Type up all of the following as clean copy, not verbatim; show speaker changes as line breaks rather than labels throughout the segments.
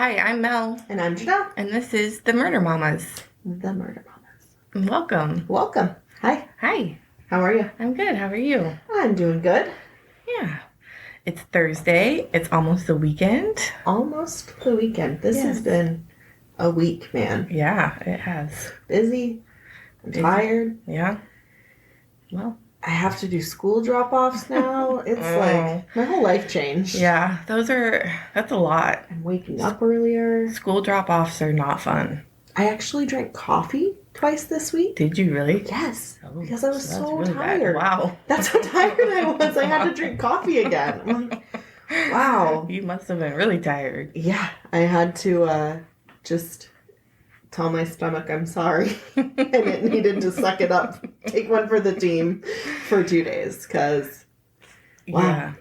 Hi, I'm Mel,
And I'm Janelle.
and this is the Murder Mamas.
The Murder Mamas.
Welcome.
Welcome. Hi.
Hi,
How are you?
I'm good. How are you?
I'm doing good.
Yeah. It's Thursday. It's almost the weekend.
Almost the weekend. This has
Yes.
been a week, man.
Yeah, it has.
Busy. I'm
Busy.
tired.
Yeah. Well,
I have to do school drop-offs now. It's like my whole life changed.
yeah, that's a lot.
I'm waking up earlier.
School drop-offs are not fun.
I actually drank coffee twice this week.
Did you really?
Yes,
Oh,
because I was
that's
so
really bad.
tired.
Wow.
That's how tired I was. I had to drink coffee again. I'm like, wow.
You must have been really tired.
Yeah, I had to just tell my stomach I'm sorry. And it needed to suck it up. Take one for the team for 2 days. Because, wow.
Yeah.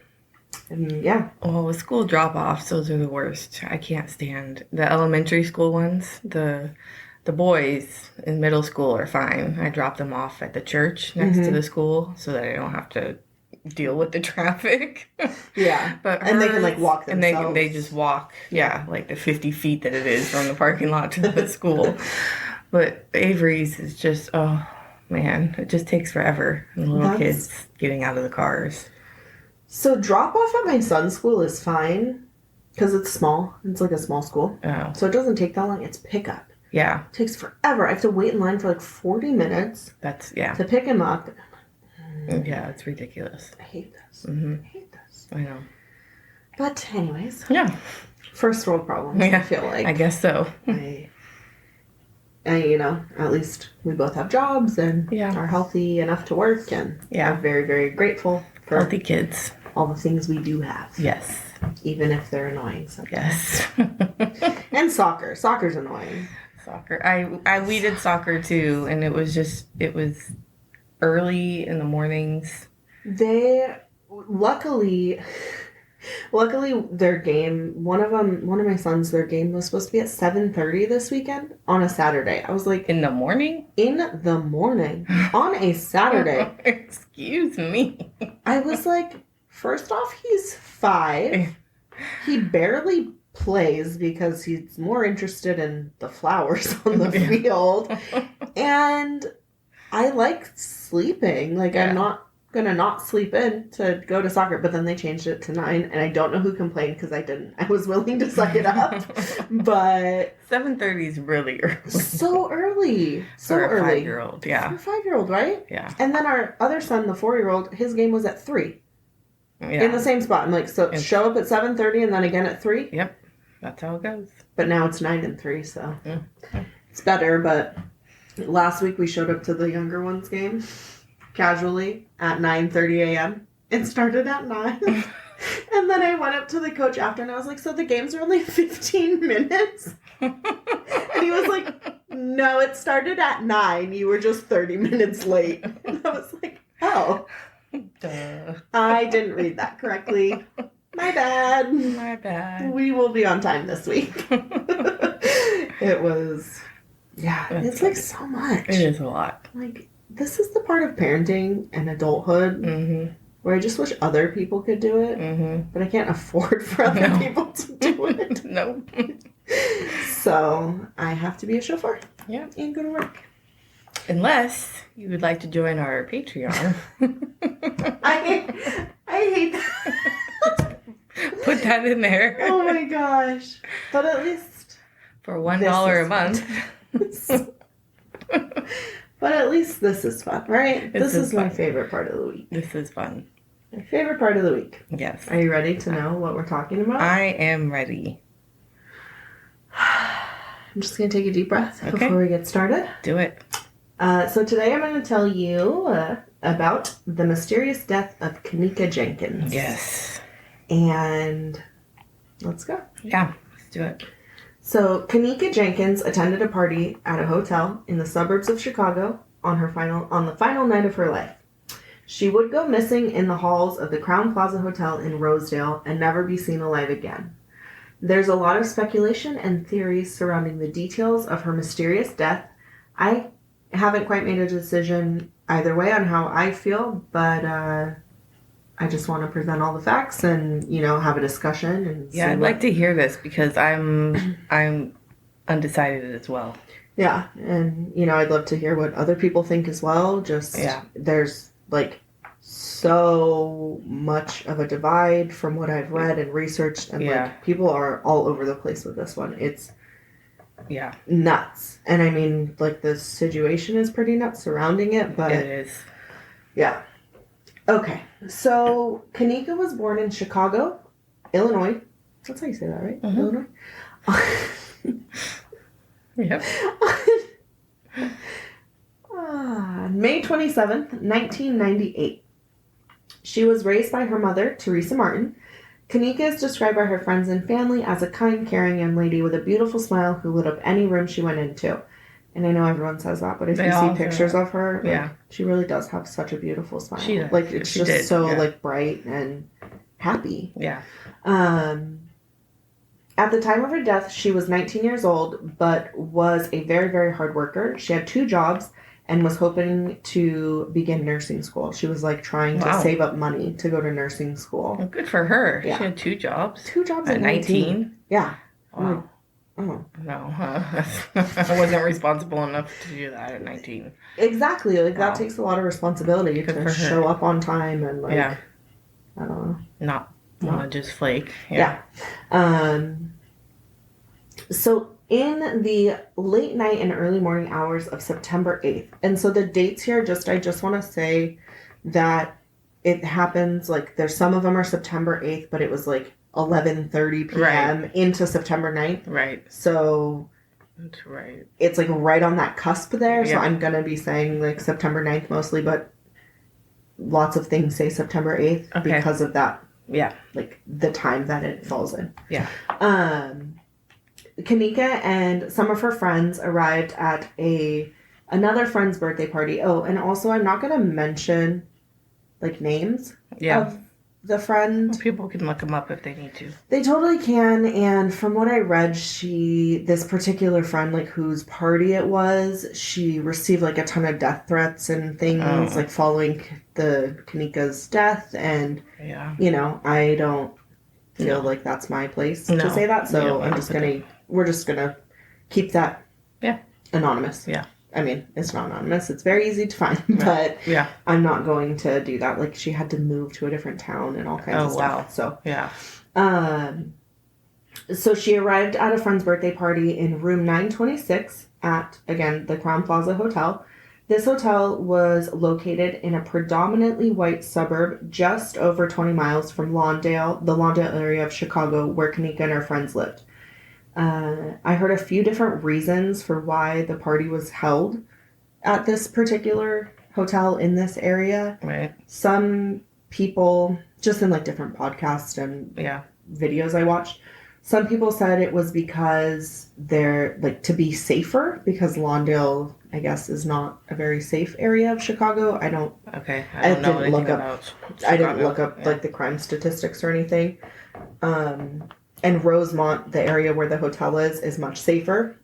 And yeah.
Well, with school drop-offs, those are the worst. I can't stand the elementary school ones. The boys in middle school are fine. I drop them off at the church next to the school so that I don't have to deal with the traffic.
Yeah.
But
and they can like walk
and
themselves.
they just walk. Yeah, like the 50 feet that it is from the parking lot to the school. But Avery's is just, oh man, it just takes forever. And the little kids getting out of the cars.
So drop off at my son's school is fine because it's small. It's like a small school.
Oh.
So it doesn't take that long. It's pickup.
Yeah.
It takes forever. I have to wait in line for like 40 minutes to pick him up.
Yeah, it's ridiculous.
I hate this.
Mm-hmm.
I hate this.
I know.
But anyways.
Yeah.
First world problems,
Yeah,
I feel like.
I guess so.
At least we both have jobs and are healthy enough to work and are very, very grateful for
healthy kids.
All the things we do have.
Yes.
Even if they're annoying sometimes.
Yes.
And soccer. Soccer's annoying.
Soccer. We did soccer too, and it was early in the mornings.
Luckily their game, one of my sons, their game was supposed to be at 7:30 this weekend on a Saturday. I was like,
in the morning?
In the morning on a Saturday.
Excuse me.
I was like, first off, he's 5. He barely plays because he's more interested in the flowers on the field. And I like sleeping. Like, I'm not gonna not sleep in to go to soccer. But then they changed it to 9, and I don't know who complained because I didn't. I was willing to suck it up. But
7:30 is really early.
So early. So
for a
early.
5-year-old, yeah.
For a 5-year-old, right?
Yeah.
And then our other son, the 4-year-old, his game was at 3.
Yeah.
In the same spot. I'm like, so show up at 7:30 and then again at 3?
Yep. That's how it goes.
But now it's 9 and 3, so it's better. But last week we showed up to the younger one's game casually at 9:30 a.m. It started at 9. And then I went up to the coach after and I was like, so the games are only 15 minutes? And he was like, no, it started at 9. You were just 30 minutes late. And I was like, oh.
Duh.
I didn't read that correctly. My bad.
My bad.
We will be on time this week. It was, it's like so much.
It is a lot.
Like, this is the part of parenting and adulthood where I just wish other people could do it, but I can't afford for other people to do it.
No.
So I have to be a chauffeur.
Yeah.
And go to work.
Unless you would like to join our Patreon.
I hate that.
Put that in there.
Oh my gosh. But at least
for $1 a month.
But at least this is fun, right? This is
fun.
My favorite part of the week.
This is fun.
My favorite part of the week.
Yes.
Are you ready to know what we're talking about?
I am ready.
I'm just going to take a deep breath before we get started.
Do it.
So today I'm going to tell you about the mysterious death of Ken'neka Jenkins.
Yes.
And let's go.
Yeah, let's do it.
So Ken'neka Jenkins attended a party at a hotel in the suburbs of Chicago on the final night of her life. She would go missing in the halls of the Crowne Plaza Hotel in Rosedale and never be seen alive again. There's a lot of speculation and theories surrounding the details of her mysterious death. I haven't quite made a decision either way on how I feel, but I just want to present all the facts and, have a discussion and
Yeah, I'd like to hear this because I'm undecided as well.
Yeah, and, I'd love to hear what other people think as well. Just, there's, like, so much of a divide from what I've read and researched, and, like, people are all over the place with this one. It's nuts. And, I mean, like, the situation is pretty nuts surrounding it, but...
It is.
Yeah. Okay, so Ken'neka was born in Chicago, Illinois. That's how you say that, right?
Mm-hmm.
Illinois?
Yep.
May 27th, 1998. She was raised by her mother, Teresa Martin. Ken'neka is described by her friends and family as a kind, caring young lady with a beautiful smile who lit up any room she went into. And I know everyone says that, but if you see pictures of her, like, she really does have such a beautiful smile. She does. Like, it's just so like bright and happy.
Yeah.
At the time of her death, she was 19 years old, but was a very, very hard worker. She had 2 jobs and was hoping to begin nursing school. She was, like, trying to save up money to go to nursing school.
Well, good for her.
Yeah.
She had 2 jobs.
2 jobs at
19?
Yeah.
Wow.
Oh.
No, I wasn't responsible enough to do that at 19.
Exactly. Like, that takes a lot of responsibility to show up on time and, like, I don't know.
Not want to just flake.
Yeah. So in the late night and early morning hours of September 8th, and so the dates here, I just want to say that it happens, like, there's some of them are September 8th, but it was, like, 11:30 p.m. into September 9th.
Right.
So
that's right.
It's, like, right on that cusp there. So I'm going to be saying, like, September 9th mostly, but lots of things say September 8th because of that.
Yeah.
Like, the time that it falls in.
Yeah.
Ken'neka and some of her friends arrived at another friend's birthday party. Oh, and also I'm not going to mention, like, names of the friend.
Well, people can look them up if they need to.
They totally can, and from what I read, this particular friend, like, whose party it was, she received, like, a ton of death threats and things, like, following the Ken'neka's death, and, I don't feel like that's my place to say that, so we're just gonna keep that anonymous.
Yeah.
I mean, it's not anonymous. It's very easy to find, but I'm not going to do that. Like, she had to move to a different town and all kinds of stuff. So, so she arrived at a friend's birthday party in room 926 at, again, the Crowne Plaza Hotel. This hotel was located in a predominantly white suburb just over 20 miles from the Lawndale area of Chicago, where Ken'neka and her friends lived. I heard a few different reasons for why the party was held at this particular hotel in this area.
Right.
Some people, just in, like, different podcasts and videos I watched, some people said it was because they're, like, to be safer, because Lawndale, I guess, is not a very safe area of Chicago. I don't know anything about Chicago. I didn't look up like, the crime statistics or anything. And Rosemont, the area where the hotel is much safer.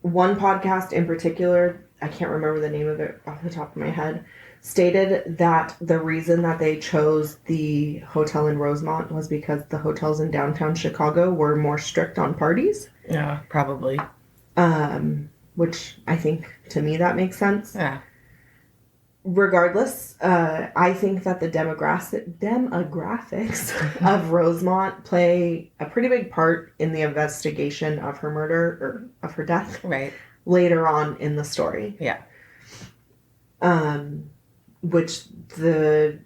One podcast in particular, I can't remember the name of it off the top of my head, stated that the reason that they chose the hotel in Rosemont was because the hotels in downtown Chicago were more strict on parties.
Yeah, probably.
Which I think, to me, that makes sense.
Yeah.
Regardless, I think that the demographics of Rosemont play a pretty big part in the investigation of her murder, or of her death.
Right.
Later on in the story.
Yeah.
Which the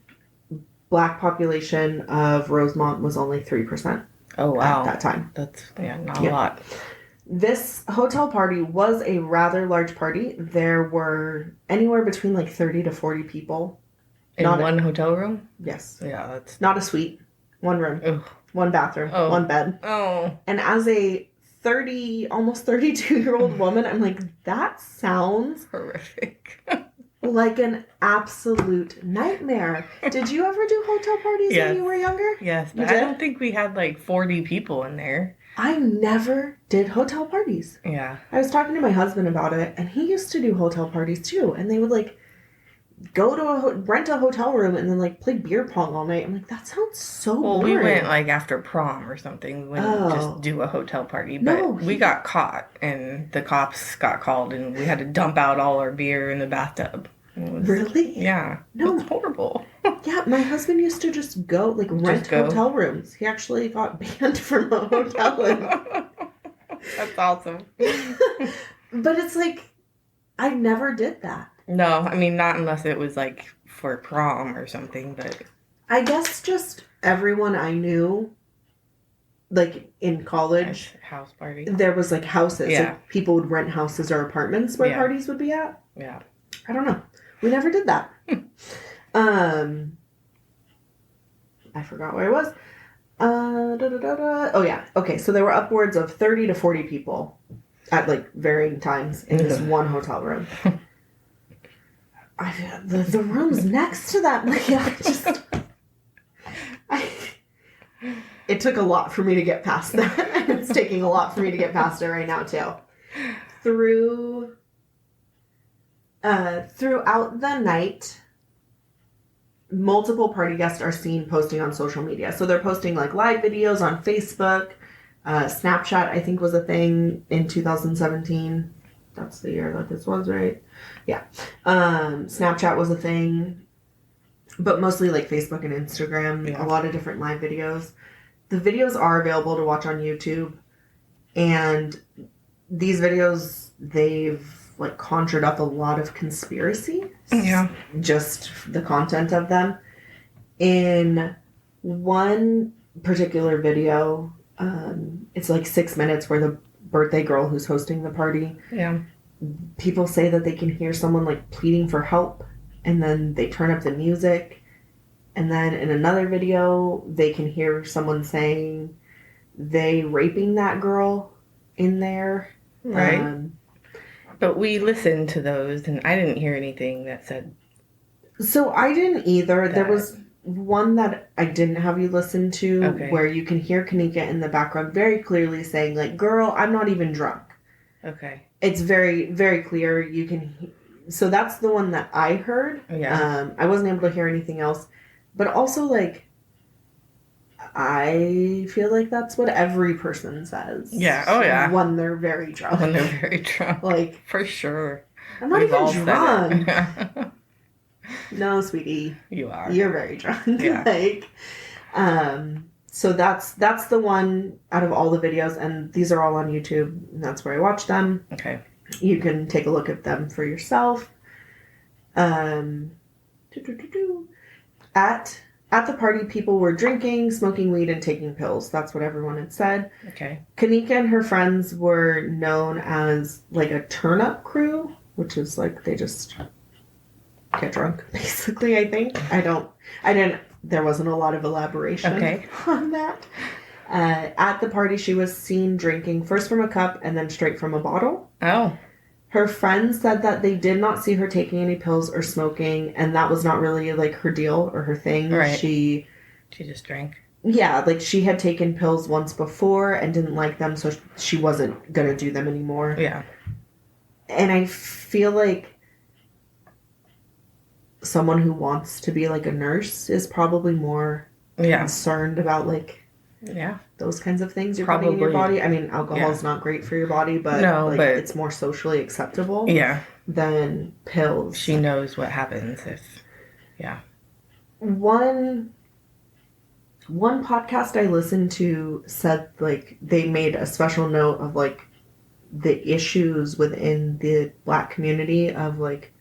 black population of Rosemont was only 3%.
Oh, wow.
At that time.
That's, not a lot.
This hotel party was a rather large party. There were anywhere between, like, 30 to 40 people.
In one hotel room?
Yes.
Yeah, that's...
Not a suite. One room.
Ugh.
One bathroom. Oh. One bed.
Oh.
And as a almost 32-year-old woman, I'm like, that sounds...
horrific.
like an absolute nightmare. Did you ever do hotel parties when you were younger?
Yes.
You
I don't think we had, like, 40 people in there.
I never did hotel parties.
Yeah.
I was talking to my husband about it, and he used to do hotel parties too. And they would, like, go to rent a hotel room and then like play beer pong all night. I'm like, that sounds so
Well,
boring.
we went like after prom or something. We wouldn't just do a hotel party, but
No,
we got caught and the cops got called and we had to dump out all our beer in the bathtub. It was,
really?
Yeah.
No.
It was horrible.
Yeah, my husband used to just go, like, rent hotel rooms. He actually got banned from a hotel.
That's awesome.
But it's like, I never did that.
No, I mean, not unless it was like for prom or something, but
I guess just everyone I knew, like, in college,
house party.
there was, like, houses.
Yeah.
Like, people would rent houses or apartments where parties would be at.
Yeah.
I don't know. We never did that. I forgot where I was. Oh, yeah. Okay, so there were upwards of 30 to 40 people at, like, varying times in this one hotel room. The room's next to that. Like, it took a lot for me to get past that. It's taking a lot for me to get past it right now, too. Throughout the night, multiple party guests are seen posting on social media. So they're posting like live videos on Facebook. Snapchat, I think, was a thing in 2017. That's the year that this was, right? Yeah. Snapchat was a thing, but mostly like Facebook and Instagram. Yeah. A lot of different live videos. The videos are available to watch on YouTube, and these videos, they've like conjured up a lot of conspiracy.
Yeah.
Just the content of them. In one particular video, it's like 6 minutes where the birthday girl who's hosting the party.
Yeah.
People say that they can hear someone like pleading for help, and then they turn up the music. And then in another video, they can hear someone saying they raping that girl in there.
Right. But we listened to those, and I didn't hear anything that said...
So I didn't either. There was one that I didn't have you listen to, where you can hear Ken'neka in the background very clearly saying, like, girl, I'm not even drunk.
Okay.
It's very, very clear. You can... So that's the one that I heard.
Yeah.
I wasn't able to hear anything else. But also, like, I feel like that's what every person says.
Yeah. Oh, yeah.
When they're very drunk.
When they're very drunk.
Like,
for sure.
I'm not even drunk. No, sweetie.
You are.
You're very drunk.
Yeah.
Like, so that's the one out of all the videos, and these are all on YouTube, and that's where I watch them.
Okay.
You can take a look at them for yourself. At the party, people were drinking, smoking weed, and taking pills. That's what everyone had said.
Okay.
Ken'neka and her friends were known as, like, a turn-up crew, which is, like, they just get drunk, basically, I think. There wasn't a lot of elaboration on that. At the party, she was seen drinking first from a cup and then straight from a bottle.
Oh.
Her friends said that they did not see her taking any pills or smoking, and that was not really, like, her deal or her thing.
Right.
She
just drank.
Yeah, like, she had taken pills once before and didn't like them, so she wasn't gonna do them anymore.
Yeah.
And I feel like someone who wants to be, like, a nurse is probably more concerned about, like, those kinds of things you're putting in your body. I mean, alcohol is not great for your body, but, but it's more socially acceptable than pills.
She knows what happens if... Yeah.
One podcast I listened to said, like, they made a special note of, like, the issues within the Black community of, like,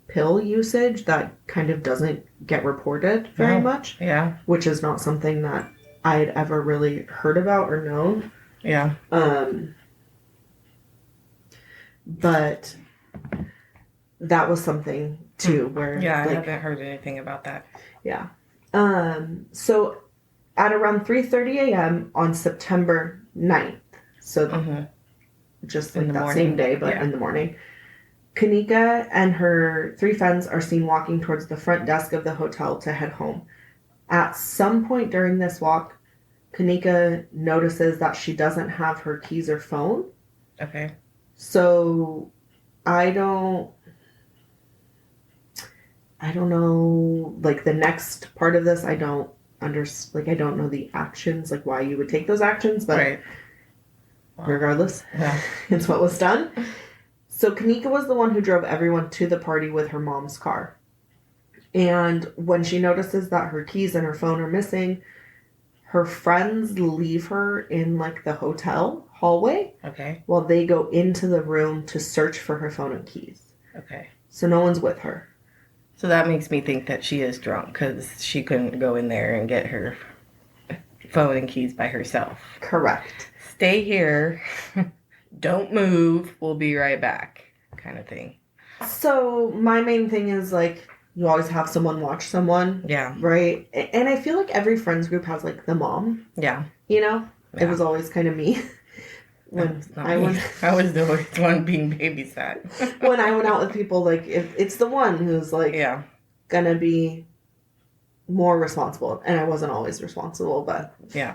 pill usage that kind of doesn't get reported very much.
Yeah.
Which is not something that I had ever really heard about or known.
Yeah.
But that was something, too, where...
Yeah, I haven't heard anything about that.
Yeah. So at around 3:30 a.m. on September 9th, so just like that same day, but in the morning, Ken'neka and her 3 friends are seen walking towards the front desk of the hotel to head home. At some point during this walk, Ken'neka notices that she doesn't have her keys or phone.
Okay.
So I don't... I don't know, like, the next part of this, I don't I don't know the actions, like, why you would take those actions, but
Right. Wow.
regardless,
Yeah.
it's what was done. So Ken'neka was the one who drove everyone to the party with her mom's car. And when she notices that her keys and her phone are missing, her friends leave her in, like, the hotel hallway
Okay.
while they go into the room to search for her phone and keys.
Okay.
So no one's with her.
So that makes me think that she is drunk because she couldn't go in there and get her phone and keys by herself.
Correct.
Stay here. Don't move. We'll be right back, kind of thing.
So my main thing is, like, you always have someone watch someone.
Yeah.
Right? And I feel like every friends group has, like, the mom.
Yeah.
You know?
Yeah.
It was always kind of me. When I
was the worst one being babysat.
When I went out with people, like, if it's the one who's, like,
yeah,
gonna be more responsible. And I wasn't always responsible, but
yeah.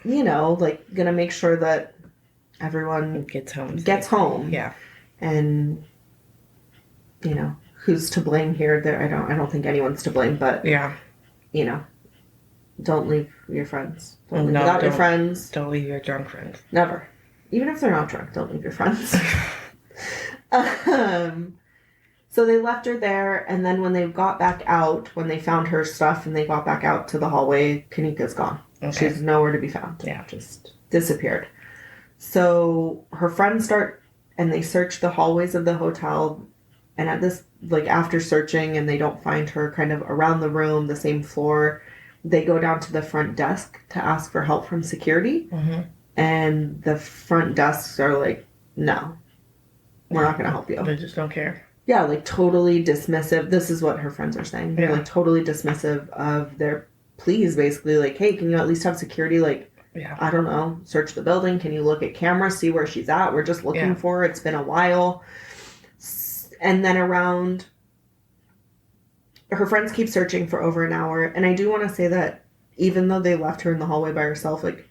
You know, like, gonna make sure that everyone
gets home.
Yeah. And, you know, who's to blame here? There, I don't think anyone's to blame, but
yeah,
you know, don't leave your friends. Don't leave without your friends.
Don't leave your drunk friends.
Never. Even if they're not drunk, don't leave your friends. So they left her there, and then when they got back out, when they found her stuff and they got back out to the hallway, Ken'neka's gone. Okay. She's nowhere to be found.
Yeah.
Just disappeared. So her friends start, and they search the hallways of the hotel, and at this, like, after searching and they don't find her kind of around the room, the same floor, they go down to the front desk to ask for help from security.
Mm-hmm.
And the front desks are like, no, we're not going to help you.
They just don't care.
Yeah, like, totally dismissive. This is what her friends are saying. They're, like, totally dismissive of their pleas, basically. Like, hey, can you at least have security, like, I don't know, search the building? Can you look at cameras, see where she's at? We're just looking for her. It's been a while. And then her friends keep searching for over an hour. And I do want to say that even though they left her in the hallway by herself, like,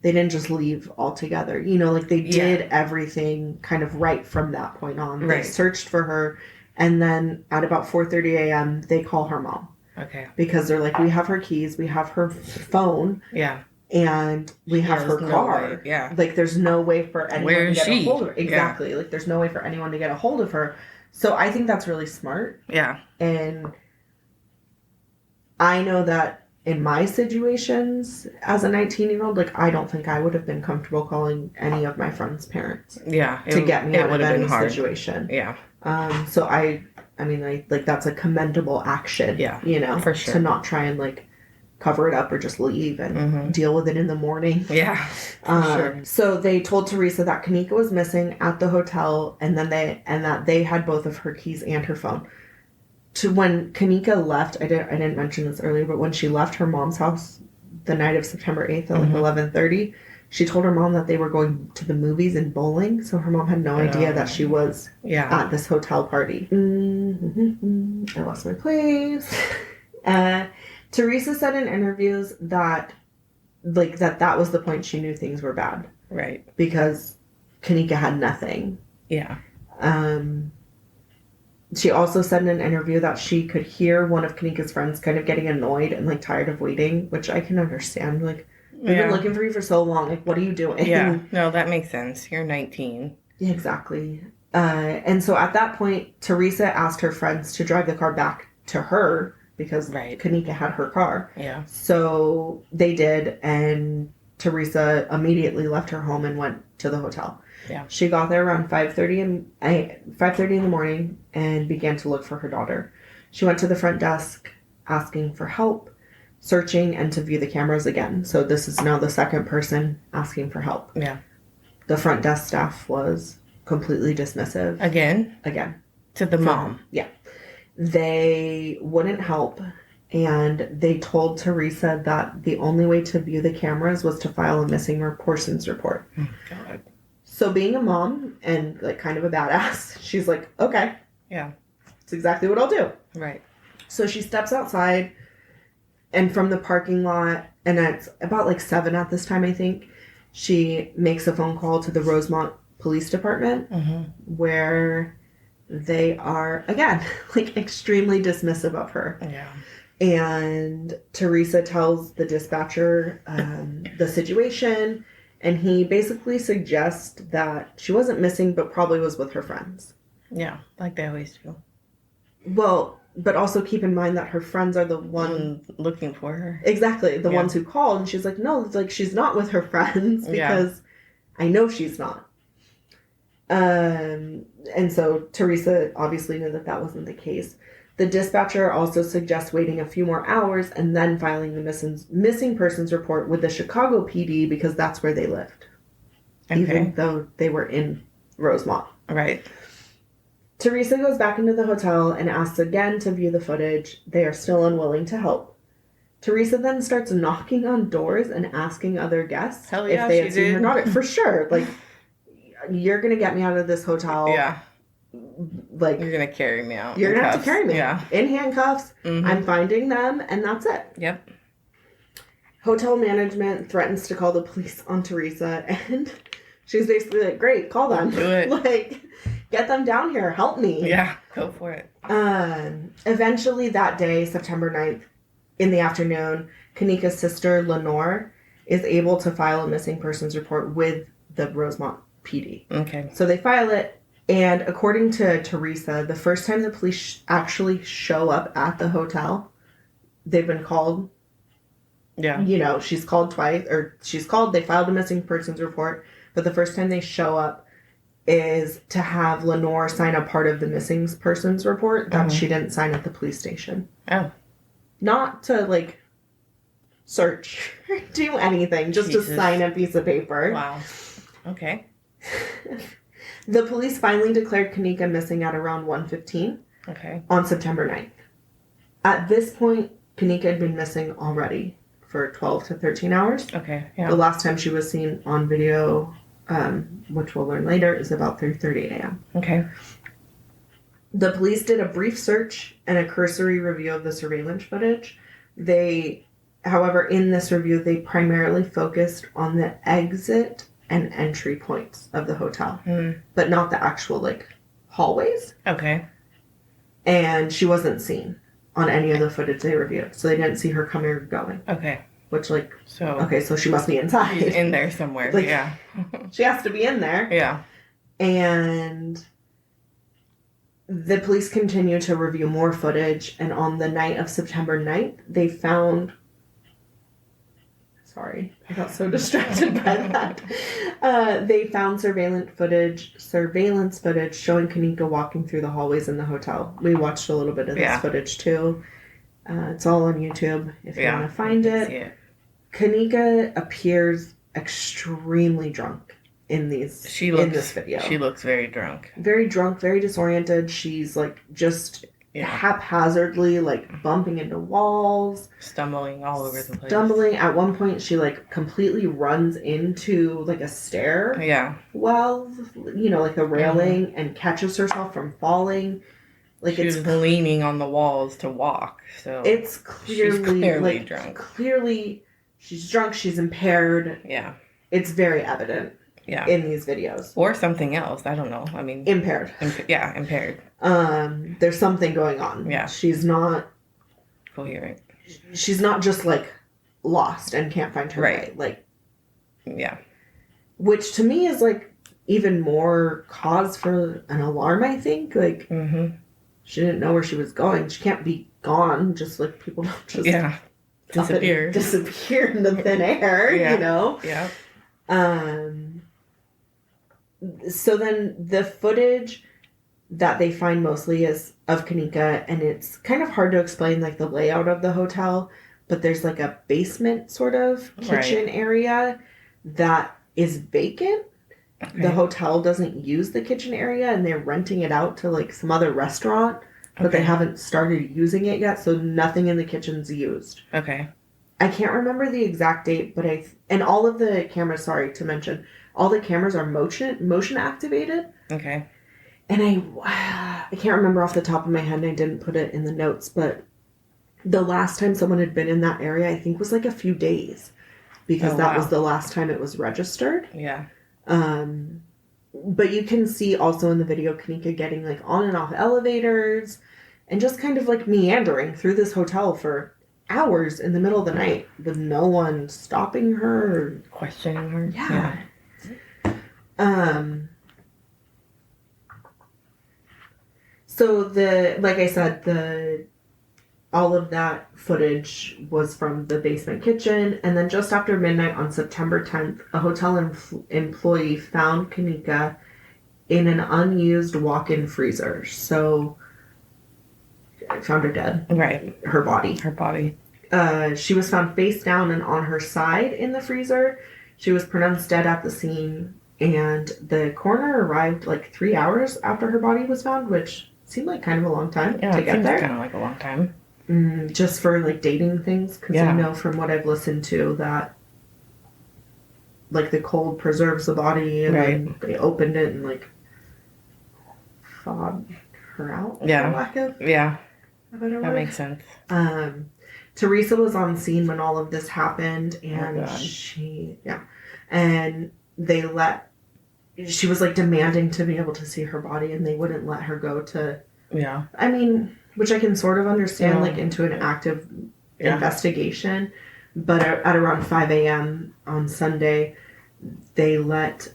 they didn't just leave altogether. You know, like, they did everything kind of right from that point on. Right. They searched for her. And then at about 4:30 a.m., they call her mom. Okay. Because they're like, we have her keys, we have her phone. Yeah. And we have her car. Yeah. Like, there's no way for anyone to get a hold of her. Exactly. Yeah. Like, there's no way for anyone to get a hold of her. So I think that's really smart. Yeah. And I know that in my situations as a 19-year-old, like, I don't think I would have been comfortable calling any of my friends' parents. Yeah. To get me out of any situation. Yeah. So I mean, like, that's a commendable action. Yeah. You know, for sure. To not try and, like, cover it up or just leave and deal with it in the morning. Yeah. Sure. So they told Teresa that Ken'neka was missing at the hotel, and that they had both of her keys and her phone. When Ken'neka left, I didn't mention this earlier, but when she left her mom's house the night of September 8th at like 11:30, she told her mom that they were going to the movies and bowling. So her mom had no idea that she was at this hotel party. I lost my place. Teresa said in interviews that, like, that was the point she knew things were bad. Right. Because Ken'neka had nothing. Yeah. She also said in an interview that she could hear one of Ken'neka's friends kind of getting annoyed and, like, tired of waiting, which I can understand. Like, we've been looking for you for so long. Like, what are you doing? Yeah. No, that makes sense. You're 19. Yeah, exactly. And so at that point, Teresa asked her friends to drive the car back to her because Ken'neka had her car. Yeah. So they did, and Teresa immediately left her home and went to the hotel. Yeah. She got there around 5:30 in the morning and began to look for her daughter. She went to the front desk asking for help, searching, and to view the cameras again. So this is now the second person asking for help. Yeah. The front desk staff was completely dismissive. Again? To the mom. Yeah. They wouldn't help, and they told Teresa that the only way to view the cameras was to file a missing persons report. Oh, God. So being a mom and, like, kind of a badass, she's like, okay. Yeah. That's exactly what I'll do. Right. So she steps outside, and from the parking lot, and it's about, like, 7 at this time, I think, she makes a phone call to the Rosemont Police Department, where they are, again, like extremely dismissive of her.
Yeah.
And Teresa tells the dispatcher the situation, and he basically suggests that she wasn't missing, but probably was with her friends.
Yeah, like they always do.
Well, but also keep in mind that her friends are the one
looking for her.
Exactly, the ones who called, and she's like, no, it's like she's not with her friends because I know she's not. And so Teresa obviously knew that that wasn't the case. The dispatcher also suggests waiting a few more hours and then filing the missing persons report with the Chicago PD because that's where they lived. Okay. Even though they were in Rosemont.
Right.
Teresa goes back into the hotel and asks again to view the footage. They are still unwilling to help. Teresa then starts knocking on doors and asking other guests if they had seen her daughter. For sure. Like, you're going to get me out of this hotel.
Yeah.
Like,
you're going to carry me out.
You're going to have to carry me.
Yeah.
In handcuffs.
Mm-hmm.
I'm finding them, and that's it.
Yep.
Hotel management threatens to call the police on Teresa, and she's basically like, great, call them.
Do it.
Like, get them down here. Help me.
Yeah, go for it.
Eventually that day, September 9th, in the afternoon, Ken'neka's sister, Lenore, is able to file a missing persons report with the Rosemont PD.
Okay.
So they file it, and according to Teresa, the first time the police actually show up at the hotel, they've been called.
Yeah.
You know, she's called twice, or she's called, they filed a missing persons report, but the first time they show up is to have Lenore sign a part of the missing persons report that she didn't sign at the police station.
Oh.
Not to, like, search or do anything, just to sign a piece of paper.
Wow. Okay.
The police finally declared Ken'neka missing at around 1:15 on September 9th. At this point, Ken'neka had been missing already for 12 to 13 hours.
Okay, yeah.
The last time she was seen on video, which we'll learn later, is about 3:30 a.m.
Okay.
The police did a brief search and a cursory review of the surveillance footage. However, in this review, they primarily focused on the exit and entry points of the hotel, but not the actual, like, hallways.
Okay.
And she wasn't seen on any of the footage they reviewed, so they didn't see her coming or going.
Okay.
Which, like,
so
she must be inside.
She's in there somewhere.
Like,
yeah.
She has to be in there.
Yeah.
And the police continue to review more footage, and on the night of September 9th, they found... Sorry, I got so distracted by that. They found surveillance footage showing Ken'neka walking through the hallways in the hotel. We watched a little bit of this footage too. It's all on YouTube if you want to find it. Ken'neka appears extremely drunk in this video.
She looks very drunk.
Very drunk, very disoriented. She's like just haphazardly, like, bumping into walls.
Stumbling all over the place.
At one point, she, like, completely runs into, like, a stair.
Yeah.
Well, you know, like a railing, and catches herself from falling. Like,
she was leaning on the walls to walk, so...
It's clearly
drunk.
Clearly, she's drunk, she's impaired.
Yeah.
It's very evident.
Yeah.
In these videos.
Or something else. I don't know. I mean...
Impaired.
Impaired.
There's something going on.
Yeah.
She's not...
coherent.
She's not just, like, lost and can't find her way. Like...
Yeah.
Which, to me, is, like, even more cause for an alarm, I think. Like, she didn't know where she was going. She can't be gone. Just, like, people don't just...
Yeah. Disappear
into thin air, you know?
Yeah.
So then the footage that they find mostly is of Ken'neka, and it's kind of hard to explain, like, the layout of the hotel, but there's, like, a basement sort of kitchen area that is vacant. Okay. The hotel doesn't use the kitchen area, and they're renting it out to, like, some other restaurant, but they haven't started using it yet, so nothing in the kitchen's used.
Okay.
I can't remember the exact date, but and all of the cameras, sorry to mention, all the cameras are motion activated. Okay. And I can't remember off the top of my head, and I didn't put it in the notes, but the last time someone had been in that area, I think, was like a few days, because that was the last time it was registered.
Yeah.
But you can see also in the video Ken'neka getting like on and off elevators and just kind of like meandering through this hotel for hours in the middle of the night with no one stopping her or
questioning her.
Yeah. So like I said, all of that footage was from the basement kitchen, and then just after midnight on September 10th, a hotel employee found Ken'neka in an unused walk-in freezer. So I found her dead.
Right.
Her body. She was found face down and on her side in the freezer. She was pronounced dead at the scene, and the coroner arrived like 3 hours after her body was found, which seemed like kind of a long time to get there.
Kind of like a long time.
Just for like dating things, because I know from what I've listened to that like the cold preserves the body, and then they opened it and like thawed her out.
Yeah.
For lack of
That makes sense.
Teresa was on scene when all of this happened, and she was like demanding to be able to see her body, and they wouldn't let her go to. Yeah. I mean, which I can sort of understand, like into an active investigation, but at around 5 a.m. on Sunday, they let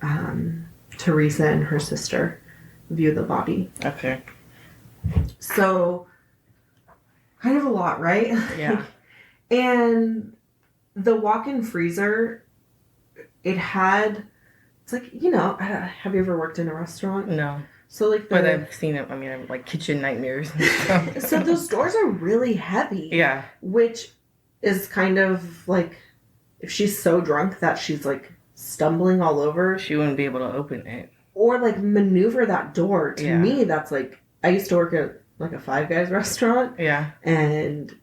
Teresa and her sister view the body.
Okay.
So, kind of a lot, right?
Yeah.
And the walk-in freezer, it's like, have you ever worked in a restaurant?
No.
So like
but I've seen it. I mean, I'm like kitchen nightmares and stuff.
So those doors are really heavy.
Yeah.
Which is kind of like, if she's so drunk that she's like stumbling all over,
she wouldn't be able to open it.
Or like maneuver that door. To me, that's like, I used to work at like a Five Guys restaurant.
Yeah.
And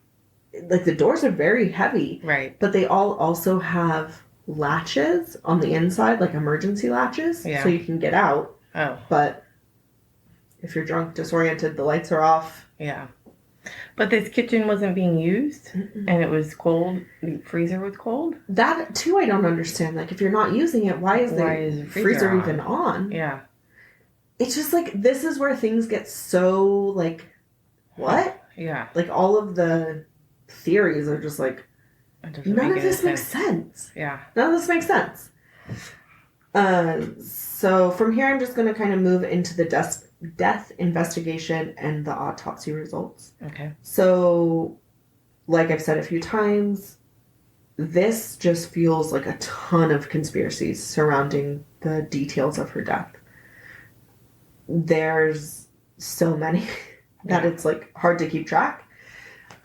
like the doors are very heavy.
Right.
But they all also have latches on the inside, like emergency latches.
Yeah.
So you can get out.
Oh.
But if you're drunk, disoriented, the lights are off.
Yeah. But this kitchen wasn't being used, and it was cold. The freezer was cold.
That too, I don't understand. Like, if you're not using it, why is the freezer even on?
Yeah.
It's just like, this is where things get so like, what?
Yeah. Like
all of the theories are just like, none of this makes sense.
Yeah.
None of this makes sense. So from here, I'm just going to kind of move into the death investigation and the autopsy results.
Okay.
So, like I've said a few times, this just feels like a ton of conspiracies surrounding the details of her death. There's so many that it's like hard to keep track.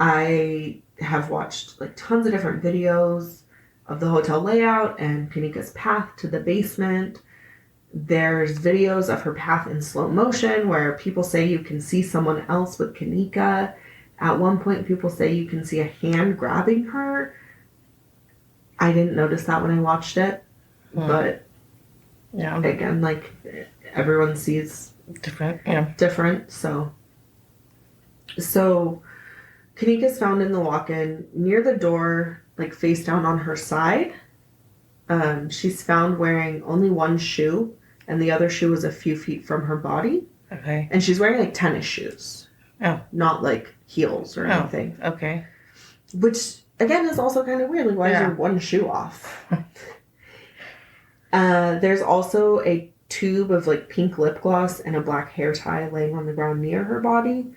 I have watched like tons of different videos of the hotel layout and Ken'neka's path to the basement. There's videos of her path in slow motion where people say you can see someone else with Ken'neka. At one point, people say you can see a hand grabbing her. I didn't notice that when I watched it. But again, like, everyone sees different. So Ken'neka's found in the walk-in near the door, like face down on her side. She's found wearing only one shoe, and the other shoe was a few feet from her body.
Okay.
And she's wearing like tennis shoes. Oh. Not like heels or anything.
Okay.
Which, again, is also kind of weird. Like, why is your one shoe off? There's also a tube of like pink lip gloss and a black hair tie laying on the ground near her body.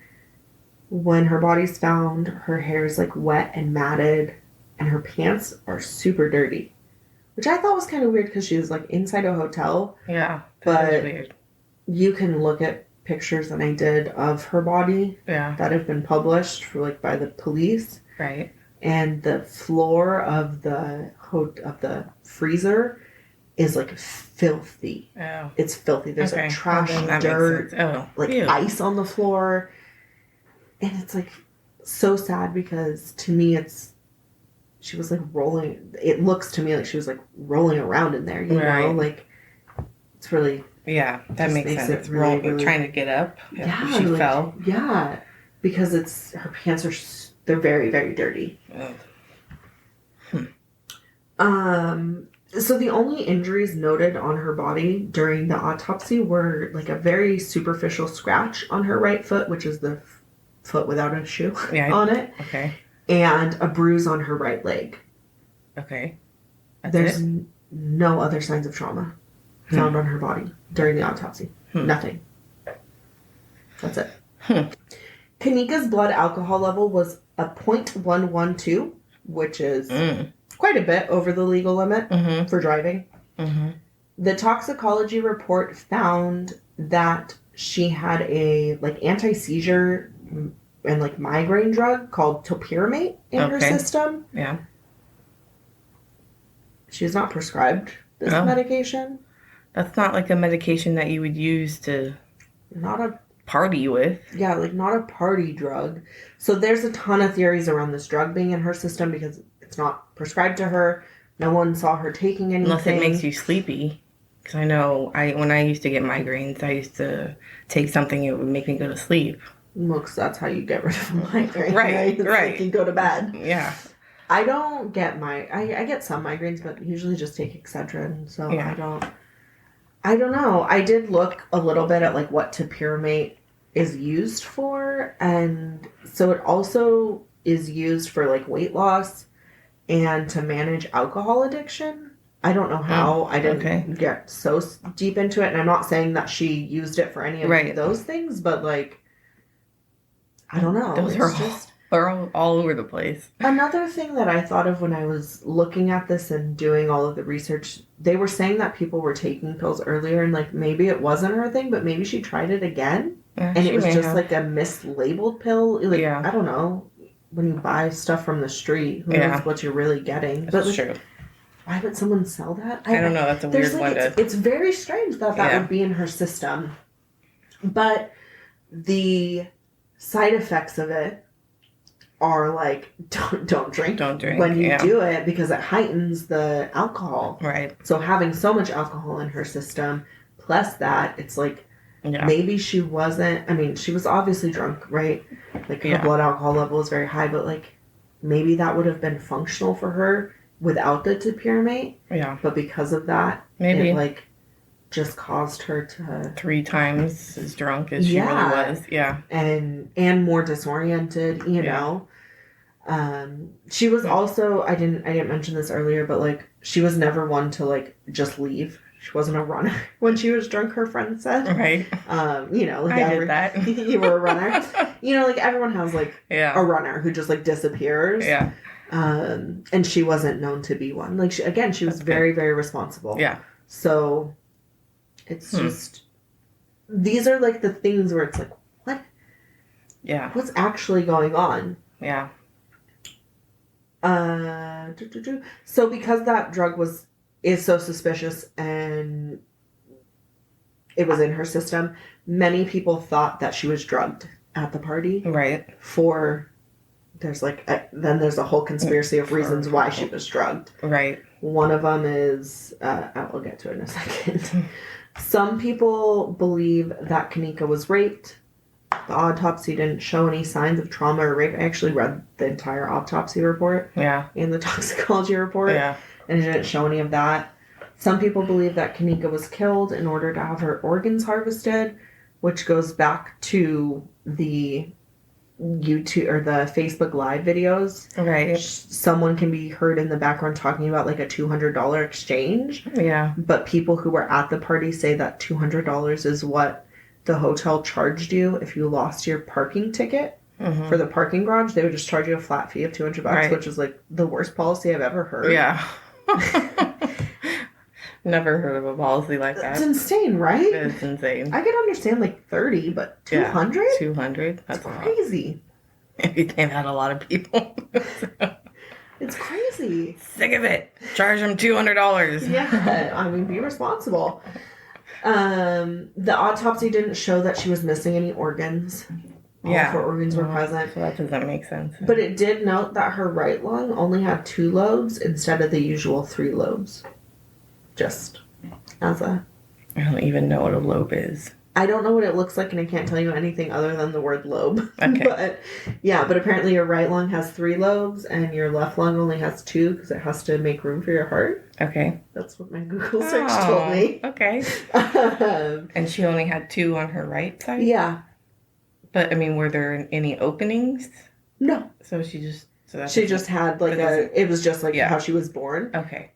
When her body's found, her hair is like wet and matted, and her pants are super dirty. Which I thought was kind of weird because she was like inside a hotel. Yeah. But weird. You can look at pictures that I did of her body that have been published by the police. Right. And the floor of the freezer is like filthy. Oh. It's filthy. There's like trash, dirt, ice on the floor. And it's like so sad because to me she was like rolling. It looks to me like she was like rolling around in there, you know? Like, it's really.
Yeah, that makes sense. It's really trying to get up.
Yeah.
She fell.
Yeah. Because her pants they're very, very dirty. So the only injuries noted on her body during the autopsy were like a very superficial scratch on her right foot, which is the foot without a shoe on it.
Okay.
And a bruise on her right leg.
Okay.
There's no other signs of trauma found on her body during the autopsy. Nothing. That's it. Ken'neka's blood alcohol level was a 0.112, which is quite a bit over the legal limit for driving. The toxicology report found that she had a like anti-seizure and like migraine drug called topiramate in her system.
Yeah.
She's not prescribed this medication.
That's not like a medication that you would use to
Not a
party with.
Yeah, like not a party drug. So there's a ton of theories around this drug being in her system because it's not prescribed to her. No one saw her taking anything.
Unless it makes you sleepy. Because I know when I used to get migraines, I used to take something that would make me go to sleep.
Well, 'cause that's how you get rid of a migraine.
Right.
Like you go to bed.
Yeah.
I don't get I get some migraines, but usually just take Excedrin. So I don't know. I did look a little bit at like what topiramate is used for, and so it also is used for like weight loss and to manage alcohol addiction. I don't know how. I didn't get so deep into it, and I'm not saying that she used it for any of those things, but like I don't know.
Those are all over the place.
Another thing that I thought of when I was looking at this and doing all of the research, they were saying that people were taking pills earlier, and like maybe it wasn't her thing, but maybe she tried it again. And it was just like a mislabeled pill. Like, I don't know. When you buy stuff from the street, who knows what you're really getting.
That's
like,
true.
Why would someone sell that?
I don't know. That's a weird one.
It's very strange that would be in her system. But the side effects of it are like, don't drink.
Don't drink.
When you do it, because it heightens the alcohol.
Right.
So having so much alcohol in her system, plus that, it's like, maybe she wasn't, I mean, she was obviously drunk, right? Like, her blood alcohol level was very high, but, like, maybe that would have been functional for her without the topiramate. Yeah. But because of that, it, like, just caused her to... 3 times
as drunk as she really was. Yeah.
And more disoriented, you know? She was also, I didn't mention this earlier, but, like, she was never one to, like, just leave. She wasn't a runner when she was drunk, her friend said. Right. You know, like
I did that.
You were a runner. You know, like everyone has like a runner who just like disappears. Yeah. And she wasn't known to be one. Like she was very, very responsible. Yeah. So it's just, these are like the things where it's like, what? Yeah. What's actually going on? Yeah. So because that drug is so suspicious and it was in her system, many people thought that she was drugged at the party. Right. There's a whole conspiracy of reasons why she was drugged. Right. One of them is, I'll get to it in a second. Some people believe that Ken'neka was raped. The autopsy didn't show any signs of trauma or rape. I actually read the entire autopsy report. Yeah. And the toxicology report. Yeah. And it didn't show any of that. Some people believe that Ken'neka was killed in order to have her organs harvested, which goes back to the YouTube or the Facebook Live videos. Right. Someone can be heard in the background talking about like a $200 exchange. Yeah. But people who were at the party say that $200 is what the hotel charged you if you lost your parking ticket. For the parking garage. They would just charge you a flat fee of $200, which is like the worst policy I've ever heard. Yeah. Never heard of a policy like that. It's insane, right? It's insane. I could understand like 30, but 200? Yeah, 200? That's crazy.
Maybe they've had a lot of people.
It's crazy.
Sick of it. Charge them $200.
Yeah, I mean, be responsible. The autopsy didn't show that she was missing any organs. All of her organs were present.
So that doesn't make sense.
But it did note that her right lung only had 2 lobes instead of the usual 3 lobes. Just as a...
I don't even know what a lobe is.
I don't know what it looks like, and I can't tell you anything other than the word lobe.
Okay.
but apparently your right lung has 3 lobes, and your left lung only has 2 because it has to make room for your heart.
Okay.
That's what my Google search told me.
Okay. And she only had 2 on her right side?
Yeah.
But, I mean, were there any openings?
No.
So she just...
She just had, like, it was just, like, how she was born.
Okay.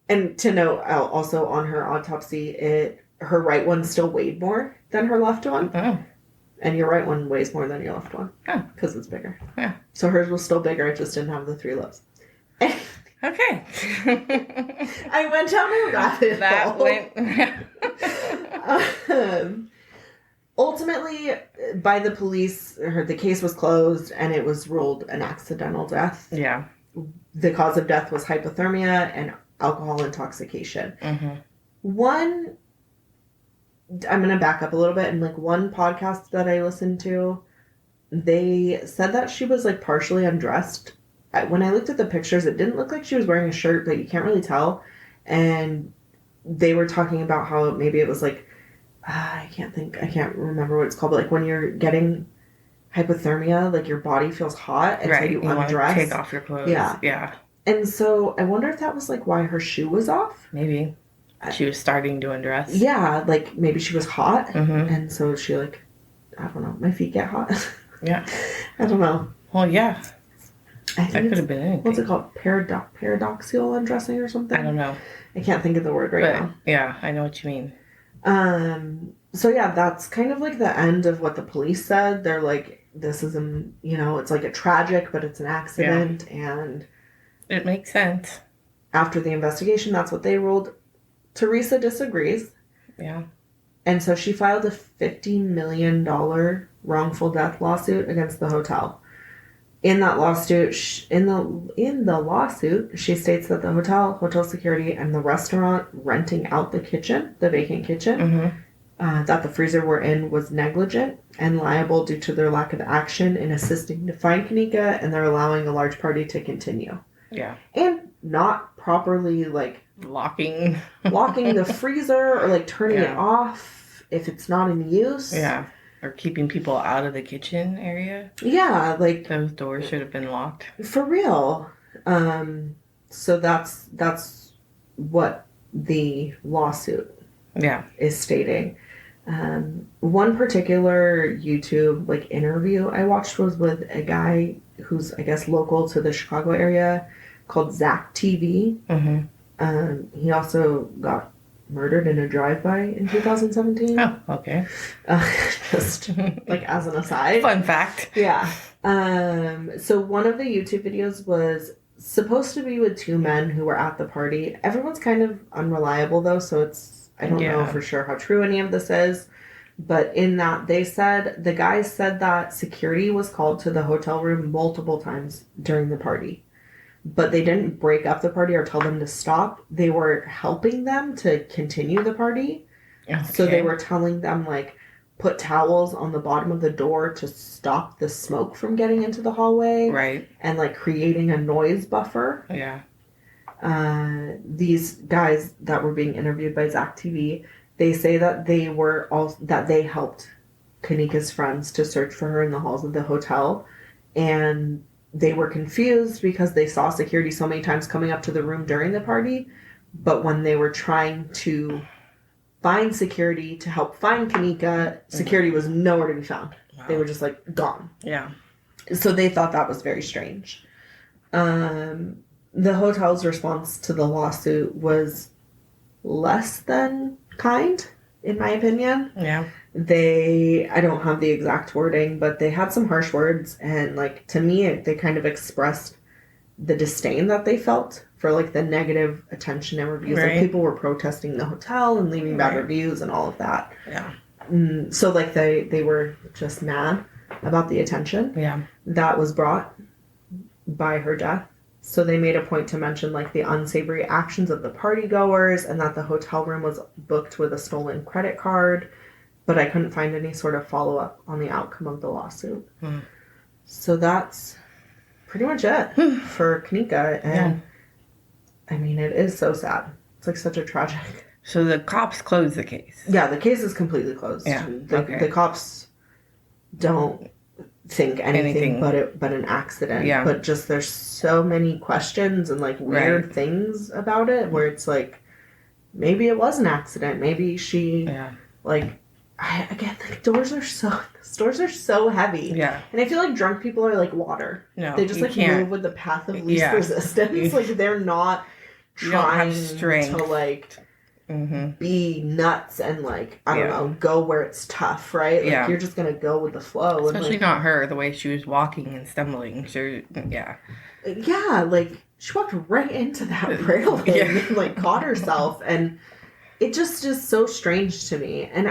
And to note, also on her autopsy, her right one still weighed more than her left one.
Oh.
And your right one weighs more than your left one.
Oh.
Because it's bigger.
Yeah.
So hers was still bigger, it just didn't have the 3 lobes.
Okay.
I went down a rabbit hole. Ultimately, by the police, the case was closed and it was ruled an accidental death.
Yeah.
The cause of death was hypothermia and alcohol intoxication. I'm going to back up a little bit. And like one podcast that I listened to, they said that she was like partially undressed. When I looked at the pictures, it didn't look like she was wearing a shirt, but you can't really tell. And they were talking about how maybe it was like, I can't remember what it's called, but like when you're getting hypothermia, like your body feels hot and so you undress.
Take off your clothes. Yeah.
And so I wonder if that was like why her shoe was off.
Maybe. She was starting to undress.
Yeah, like maybe she was hot and so she like, I don't know, my feet get hot.
Yeah.
I don't know.
Well, yeah.
I think
that could have been anything.
What's it called? Paradoxical undressing or something?
I don't know.
I can't think of the word now.
Yeah, I know what you mean.
So yeah, that's kind of like the end of what the police said. They're like, this is it's like a tragic, but it's an accident. Yeah. And
it makes sense.
After the investigation, that's what they ruled. Teresa disagrees.
Yeah. And
so she filed a $15 million wrongful death lawsuit against the hotel. In that lawsuit, in the lawsuit, she states that the hotel security, and the restaurant renting out the kitchen, the vacant kitchen, that the freezer were in was negligent and liable due to their lack of action in assisting to find Ken'neka and they're allowing a large party to continue.
Yeah.
And not properly, like...
locking
the freezer or, like, turning it off if it's not in use.
Yeah. Or keeping people out of the kitchen area.
Yeah, like...
those doors should have been locked.
For real. So that's what the lawsuit is stating. One particular YouTube, like, interview I watched was with a guy who's, I guess, local to the Chicago area called Zach TV. He also got murdered in a drive-by in 2017.
Oh, okay.
Just like as an aside.
Fun fact.
Yeah. So one of the YouTube videos was supposed to be with 2 men who were at the party. Everyone's kind of unreliable though, so I don't know for sure how true any of this is. But in that, the guys said that security was called to the hotel room multiple times during the party. But they didn't break up the party or tell them to stop. They were helping them to continue the party. Okay. So they were telling them, like, put towels on the bottom of the door to stop the smoke from getting into the hallway. Right. And, like, creating a noise buffer.
Yeah.
These guys that were being interviewed by Zach TV, they say that they helped Ken'neka's friends to search for her in the halls of the hotel. And they were confused because they saw security so many times coming up to the room during the party. But when they were trying to find security to help find Ken'neka, security was nowhere to be found. Wow. They were just, like, gone. Yeah. So they thought that was very strange. The hotel's response to the lawsuit was less than kind, in my opinion. Yeah. I don't have the exact wording, but they had some harsh words, and, like, to me, they kind of expressed the disdain that they felt for, like, the negative attention and reviews. Right. Like, people were protesting the hotel and leaving bad reviews and all of that. Yeah. So, like, they were just mad about the attention that was brought by her death. So they made a point to mention, like, the unsavory actions of the partygoers and that the hotel room was booked with a stolen credit card. But I couldn't find any sort of follow-up on the outcome of the lawsuit. So that's pretty much it for Ken'neka. And, I mean, it is so sad. It's, like, such a tragic
So the cops closed the case.
Yeah, the case is completely closed.
Yeah.
The cops don't think anything but an accident.
Yeah.
But just there's so many questions and like weird things about it where it's like maybe it was an accident. Maybe she like the doors are so heavy.
Yeah.
And I feel like drunk people are like water.
No.
They just like move with the path of least resistance. Like they're not trying to like be nuts and like I don't know, go where it's tough, right? Like you're just gonna go with the flow.
Especially
and, like,
not her, the way she was walking and stumbling.
Yeah, like she walked right into that railing and like caught herself, and it just is so strange to me. And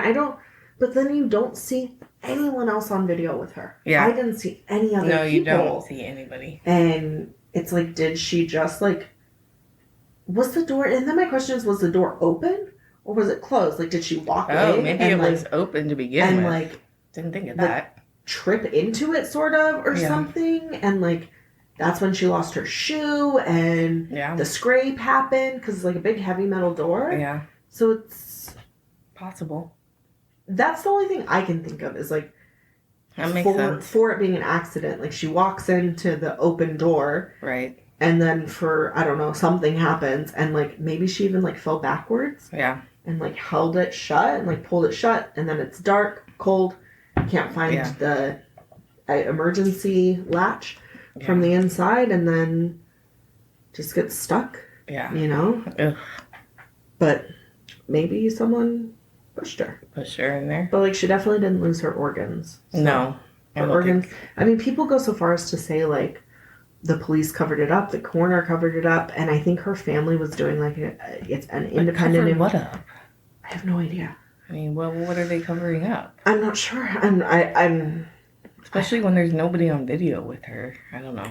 but then you don't see anyone else on video with her. Yeah. I didn't see any other people. No, you don't
see anybody.
And it's like, did she just like was the door, and then my question is, was the door open or was it closed? Like, did she walk in?
Oh, maybe it was open to begin with. And like, didn't think of that.
Trip into it sort of or something. And like, that's when she lost her shoe and the scrape happened because it's like a big heavy metal door.
Yeah.
So it's
possible.
That's the only thing I can think of is like,
that makes sense.
For it being an accident. Like she walks into the open door.
Right.
And then I don't know, something happens and like maybe she even like fell backwards.
Yeah.
And like held it shut and like pulled it shut. And then it's dark, cold. Can't find the emergency latch from the inside. And then just gets stuck. Yeah. You know? Ugh. But maybe someone pushed her.
Pushed her in there.
But like she definitely didn't lose her organs. So
no.
Her organs. I mean, people go so far as to say like, the police covered it up. The coroner covered it up, and I think her family was doing like it's an independent.
What up?
I have no idea.
I mean, well, what are they covering up?
I'm not sure. I'm
especially when there's nobody on video with her. I don't know.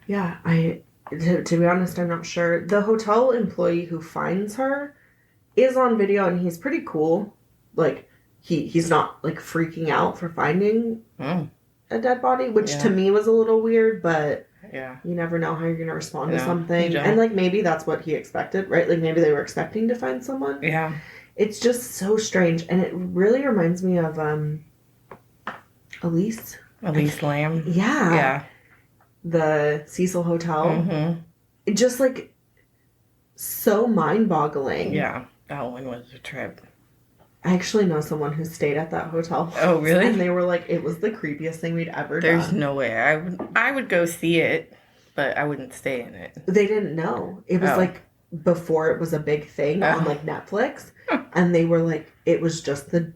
Yeah, to be honest, I'm not sure. The hotel employee who finds her is on video, and he's pretty cool. Like he's not like freaking out for finding a dead body, which to me was a little weird, but.
Yeah.
You never know how you're going to respond to something. And, like, maybe that's what he expected, right? Like, maybe they were expecting to find someone.
Yeah.
It's just so strange. And it really reminds me of Elise.
Elise Lamb.
Yeah. Yeah. The Cecil Hotel. Mm-hmm. It just, like, so mind-boggling.
Yeah. That one was a trip.
I actually know someone who stayed at that hotel.
Oh, really?
And they were like, it was the creepiest thing we'd ever done.
There's no way. I would go see it, but I wouldn't stay in it.
They didn't know. It was like before it was a big thing on like Netflix. And they were like, it was just it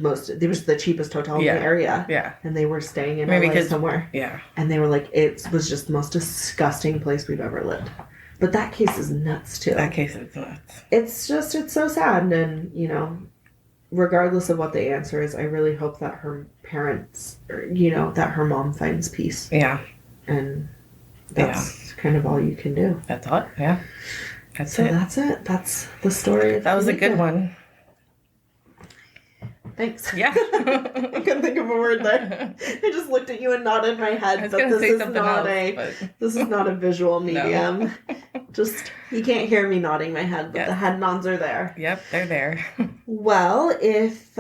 was the cheapest hotel in the area.
Yeah.
And they were staying in LA somewhere.
Yeah.
And they were like, it was just the most disgusting place we've ever lived. But that case is nuts, too.
That case is nuts.
It's so sad. And, you know, regardless of what the answer is, I really hope that her parents, that her mom finds peace.
Yeah.
And that's kind of all you can do.
That's all. Yeah. That's it.
That's the story.
That was a good one.
Thanks.
Yeah.
I couldn't think of a word there. I just looked at you and nodded my head, but this is not a visual medium. No. Just, you can't hear me nodding my head, but the head nods are there.
Yep, they're there.
Well, if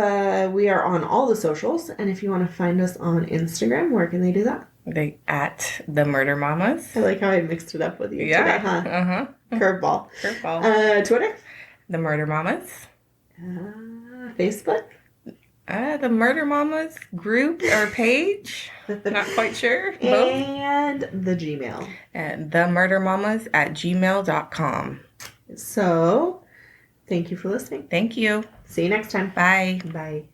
we are on all the socials, and if you want to find us on Instagram, where can they do that?
They at the Murder Mamas.
I like how I mixed it up with you today, huh?
Uh-huh.
Curveball. Twitter?
The Murder Mamas.
Facebook?
The Murder Mamas group or page. Not quite sure. Both.
And the Gmail.
And themurdermamas@gmail.com.
So, thank you for listening.
Thank you.
See you next time.
Bye.
Bye.